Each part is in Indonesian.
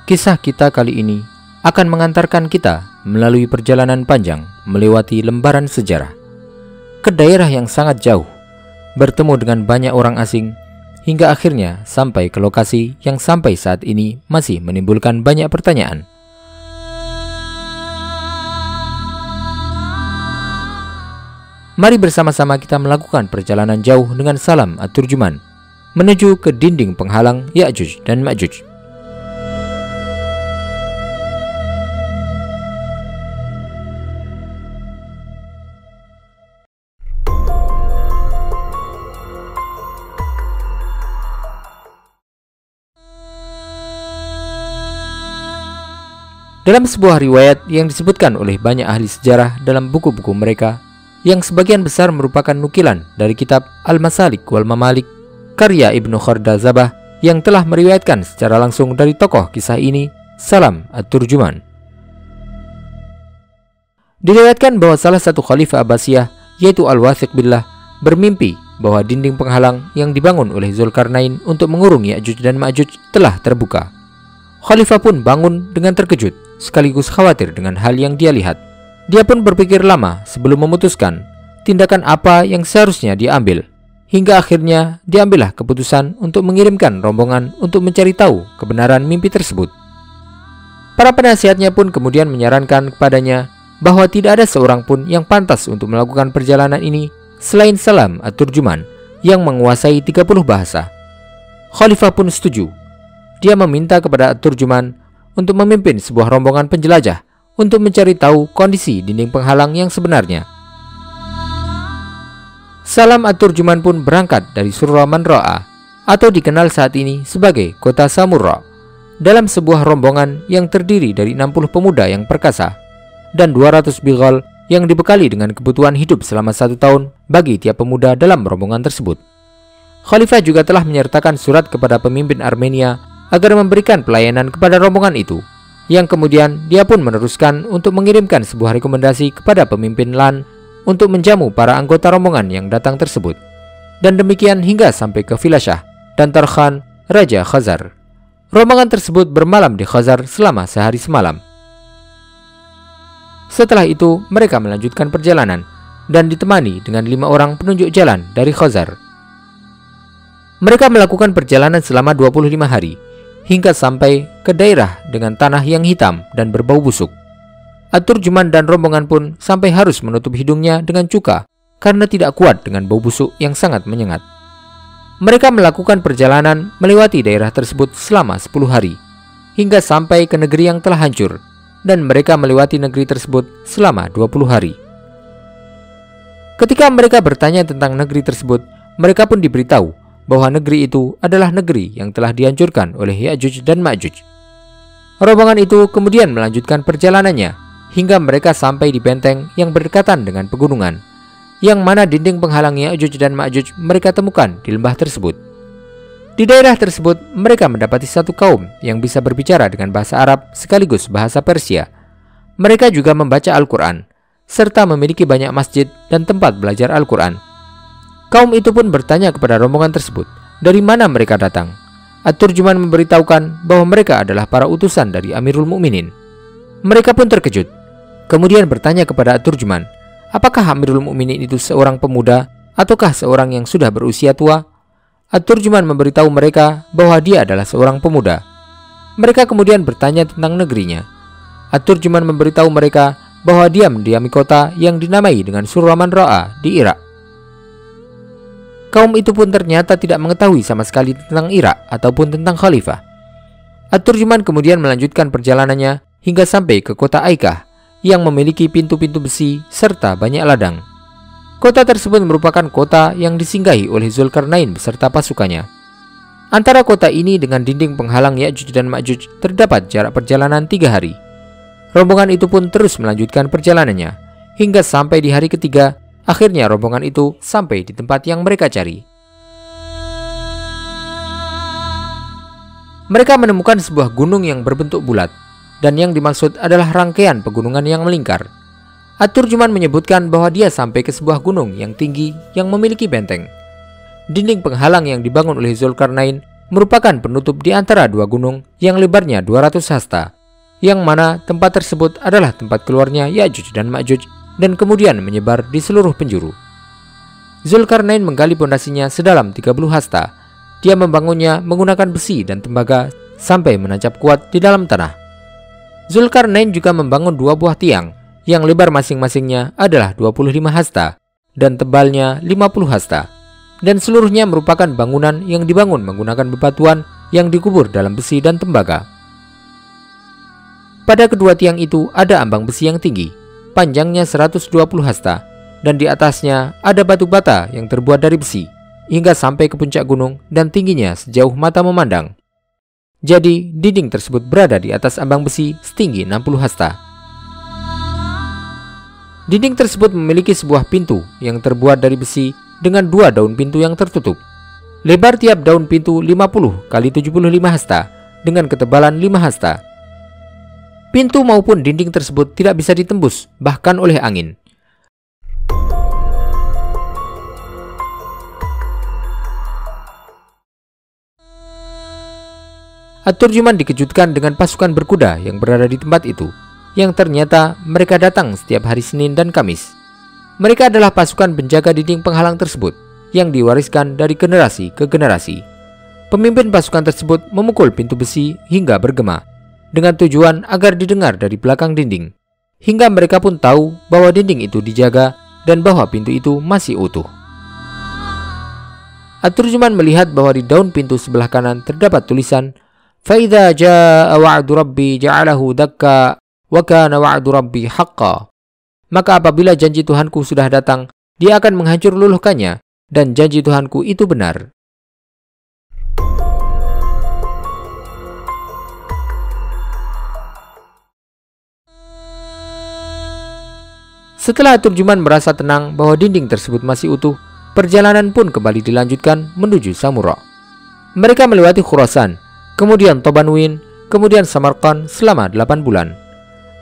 Kisah kita kali ini akan mengantarkan kita melalui perjalanan panjang melewati lembaran sejarah ke daerah yang sangat jauh, bertemu dengan banyak orang asing, hingga akhirnya sampai ke lokasi yang sampai saat ini masih menimbulkan banyak pertanyaan. Mari bersama-sama kita melakukan perjalanan jauh dengan Salam At-Turjuman menuju ke dinding penghalang Ya'juj dan Ma'juj. Dalam sebuah riwayat yang disebutkan oleh banyak ahli sejarah dalam buku-buku mereka, yang sebagian besar merupakan nukilan dari kitab Al-Masalik wal Mamalik karya Ibnu Khordazabah yang telah meriwayatkan secara langsung dari tokoh kisah ini, Salam At-Turjuman. Diriwayatkan bahwa salah satu khalifah Abbasiyah, yaitu Al-Wathiq Billah, bermimpi bahwa dinding penghalang yang dibangun oleh Zulkarnain untuk mengurung Ya'juj dan Ma'juj telah terbuka. Khalifah pun bangun dengan terkejut sekaligus khawatir dengan hal yang dia lihat. Dia pun berpikir lama sebelum memutuskan tindakan apa yang seharusnya dia ambil, hingga akhirnya diambillah keputusan untuk mengirimkan rombongan untuk mencari tahu kebenaran mimpi tersebut. Para penasihatnya pun kemudian menyarankan kepadanya bahwa tidak ada seorang pun yang pantas untuk melakukan perjalanan ini selain Salam At-Turjuman yang menguasai 30 bahasa. Khalifah pun setuju. Dia meminta kepada At-Turjuman untuk memimpin sebuah rombongan penjelajah untuk mencari tahu kondisi dinding penghalang yang sebenarnya. Salam At-Turjuman pun berangkat dari Surra Manra'a, atau dikenal saat ini sebagai kota Samurra, dalam sebuah rombongan yang terdiri dari 60 pemuda yang perkasa dan 200 bighal yang dibekali dengan kebutuhan hidup selama 1 tahun bagi tiap pemuda dalam rombongan tersebut. Khalifah juga telah menyertakan surat kepada pemimpin Armenia agar memberikan pelayanan kepada rombongan itu, yang kemudian dia pun meneruskan untuk mengirimkan sebuah rekomendasi kepada pemimpin Lan untuk menjamu para anggota rombongan yang datang tersebut. Dan demikian hingga sampai ke Filashah dan Tarkhan, Raja Khazar. Rombongan tersebut bermalam di Khazar selama sehari semalam. Setelah itu mereka melanjutkan perjalanan dan ditemani dengan 5 orang penunjuk jalan dari Khazar. Mereka melakukan perjalanan selama 25 hari hingga sampai ke daerah dengan tanah yang hitam dan berbau busuk. At-Turjuman dan rombongan pun sampai harus menutup hidungnya dengan cuka karena tidak kuat dengan bau busuk yang sangat menyengat. Mereka melakukan perjalanan melewati daerah tersebut selama 10 hari hingga sampai ke negeri yang telah hancur, dan mereka melewati negeri tersebut selama 20 hari. Ketika mereka bertanya tentang negeri tersebut, mereka pun diberitahu bahwa negeri itu adalah negeri yang telah dihancurkan oleh Ya'juj dan Ma'juj. Rombongan itu kemudian melanjutkan perjalanannya hingga mereka sampai di benteng yang berdekatan dengan pegunungan, yang mana dinding penghalang Ya'juj dan Ma'juj mereka temukan di lembah tersebut. Di daerah tersebut mereka mendapati satu kaum yang bisa berbicara dengan bahasa Arab sekaligus bahasa Persia. Mereka juga membaca Al-Quran serta memiliki banyak masjid dan tempat belajar Al-Quran. Kaum itu pun bertanya kepada rombongan tersebut dari mana mereka datang. At-Turjuman memberitahukan bahwa mereka adalah para utusan dari Amirul Mukminin. Mereka pun terkejut, kemudian bertanya kepada At-Turjuman, apakah Amirul Mukminin itu seorang pemuda ataukah seorang yang sudah berusia tua? At-Turjuman memberitahu mereka bahwa dia adalah seorang pemuda. Mereka kemudian bertanya tentang negerinya. At-Turjuman memberitahu mereka bahwa dia mendiami kota yang dinamai dengan Surra Manra'a di Irak. Kaum itu pun ternyata tidak mengetahui sama sekali tentang Irak ataupun tentang Khalifah. At-Turjuman kemudian melanjutkan perjalanannya hingga sampai ke kota Aikah yang memiliki pintu-pintu besi serta banyak ladang. Kota tersebut merupakan kota yang disinggahi oleh Zulkarnain beserta pasukannya. Antara kota ini dengan dinding penghalang Ya'juj dan Ma'juj terdapat jarak perjalanan 3 hari. Rombongan itu pun terus melanjutkan perjalanannya hingga sampai di hari ketiga. Akhirnya rombongan itu sampai di tempat yang mereka cari. Mereka menemukan sebuah gunung yang berbentuk bulat, dan yang dimaksud adalah rangkaian pegunungan yang melingkar. At-Turjuman menyebutkan bahwa dia sampai ke sebuah gunung yang tinggi yang memiliki benteng. Dinding penghalang yang dibangun oleh Zulkarnain merupakan penutup di antara dua gunung yang lebarnya 200 hasta, yang mana tempat tersebut adalah tempat keluarnya Ya'juj dan Ma'juj dan kemudian menyebar di seluruh penjuru. Zulkarnain menggali pondasinya sedalam 30 hasta. Dia membangunnya menggunakan besi dan tembaga sampai menancap kuat di dalam tanah. Zulkarnain juga membangun dua buah tiang yang lebar masing-masingnya adalah 25 hasta dan tebalnya 50 hasta. Dan seluruhnya merupakan bangunan yang dibangun menggunakan bebatuan yang dikubur dalam besi dan tembaga. Pada kedua tiang itu ada ambang besi yang tinggi, panjangnya 120 hasta, dan di atasnya ada batu bata yang terbuat dari besi, hingga sampai ke puncak gunung dan tingginya sejauh mata memandang. Jadi, dinding tersebut berada di atas ambang besi setinggi 60 hasta. Dinding tersebut memiliki sebuah pintu yang terbuat dari besi dengan dua daun pintu yang tertutup. Lebar tiap daun pintu 50 kali 75 hasta dengan ketebalan 5 hasta. Pintu maupun dinding tersebut tidak bisa ditembus bahkan oleh angin. At-Turjuman dikejutkan dengan pasukan berkuda yang berada di tempat itu, yang ternyata mereka datang setiap hari Senin dan Kamis. Mereka adalah pasukan penjaga dinding penghalang tersebut yang diwariskan dari generasi ke generasi. Pemimpin pasukan tersebut memukul pintu besi hingga bergema, dengan tujuan agar didengar dari belakang dinding, hingga mereka pun tahu bahwa dinding itu dijaga dan bahwa pintu itu masih utuh. At-Turjuman melihat bahwa di daun pintu sebelah kanan terdapat tulisan فَإِذَا جَاءَ وَعْدُ رَبِّي جَعَلَهُ دَكَّا وَكَانَ وَعْدُ رَبِّي حَقًّا. Maka apabila janji Tuhanku sudah datang, dia akan menghancur luluhkannya, dan janji Tuhanku itu benar. Setelah Turjuman merasa tenang bahwa dinding tersebut masih utuh, perjalanan pun kembali dilanjutkan menuju Samura. Mereka melewati Khurasan, kemudian Tobanwin, kemudian Samarkand selama 8 bulan.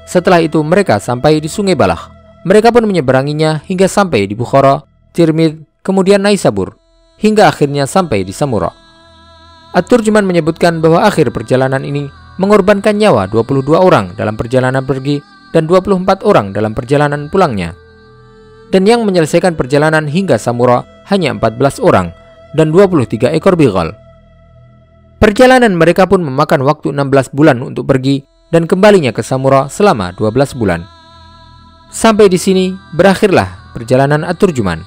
Setelah itu mereka sampai di Sungai Balah. Mereka pun menyeberanginya hingga sampai di Bukhara, Tirmidh, kemudian Naisabur, hingga akhirnya sampai di Samura. At-Turjuman menyebutkan bahwa akhir perjalanan ini mengorbankan nyawa 22 orang dalam perjalanan pergi dan 24 orang dalam perjalanan pulangnya. Dan yang menyelesaikan perjalanan hingga Samura hanya 14 orang dan 23 ekor bighal. Perjalanan mereka pun memakan waktu 16 bulan untuk pergi dan kembalinya ke Samura selama 12 bulan. Sampai di sini berakhirlah perjalanan At-Turjuman.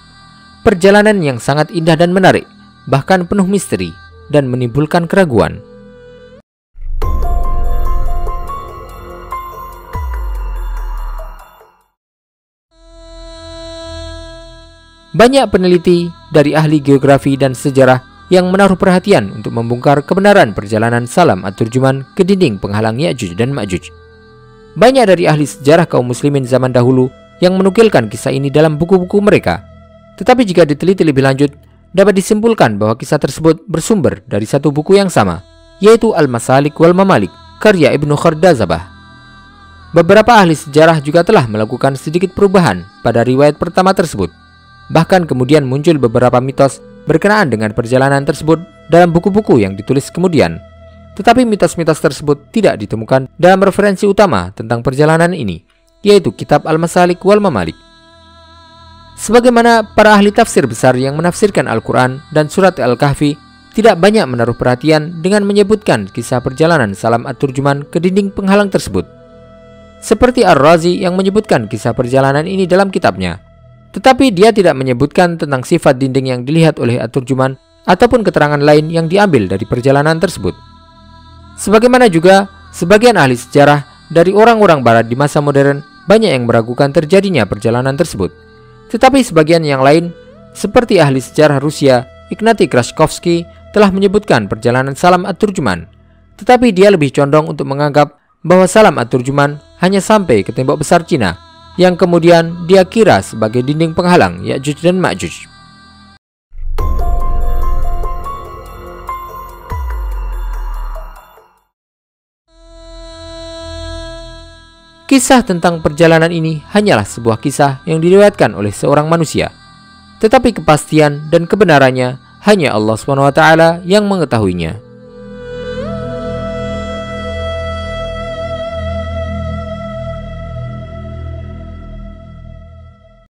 Perjalanan yang sangat indah dan menarik, bahkan penuh misteri dan menimbulkan keraguan. Banyak peneliti dari ahli geografi dan sejarah yang menaruh perhatian untuk membongkar kebenaran perjalanan Salam At-Turjuman ke dinding penghalang Ya'juj dan Ma'juj. Banyak dari ahli sejarah kaum muslimin zaman dahulu yang menukilkan kisah ini dalam buku-buku mereka. Tetapi jika diteliti lebih lanjut, dapat disimpulkan bahwa kisah tersebut bersumber dari satu buku yang sama, yaitu Al-Masalik wal Mamalik, karya Ibnu Khardazabah. Beberapa ahli sejarah juga telah melakukan sedikit perubahan pada riwayat pertama tersebut. Bahkan kemudian muncul beberapa mitos berkenaan dengan perjalanan tersebut dalam buku-buku yang ditulis kemudian. Tetapi mitos-mitos tersebut tidak ditemukan dalam referensi utama tentang perjalanan ini, yaitu kitab Al-Masalik wal Mamalik. Sebagaimana para ahli tafsir besar yang menafsirkan Al-Quran dan surat Al-Kahfi tidak banyak menaruh perhatian dengan menyebutkan kisah perjalanan Salam At-Turjuman ke dinding penghalang tersebut. Seperti Ar-Razi yang menyebutkan kisah perjalanan ini dalam kitabnya, tetapi dia tidak menyebutkan tentang sifat dinding yang dilihat oleh At-Turjuman ataupun keterangan lain yang diambil dari perjalanan tersebut. Sebagaimana juga sebagian ahli sejarah dari orang-orang barat di masa modern banyak yang meragukan terjadinya perjalanan tersebut. Tetapi sebagian yang lain, seperti ahli sejarah Rusia Ignatiy Krashkovsky, telah menyebutkan perjalanan Salam At-Turjuman. Tetapi dia lebih condong untuk menganggap bahwa Salam At-Turjuman hanya sampai ke tembok besar Cina, yang kemudian dia kira sebagai dinding penghalang Ya'juj dan Ma'juj. Kisah tentang perjalanan ini hanyalah sebuah kisah yang diriwayatkan oleh seorang manusia. Tetapi kepastian dan kebenarannya hanya Allah SWT yang mengetahuinya.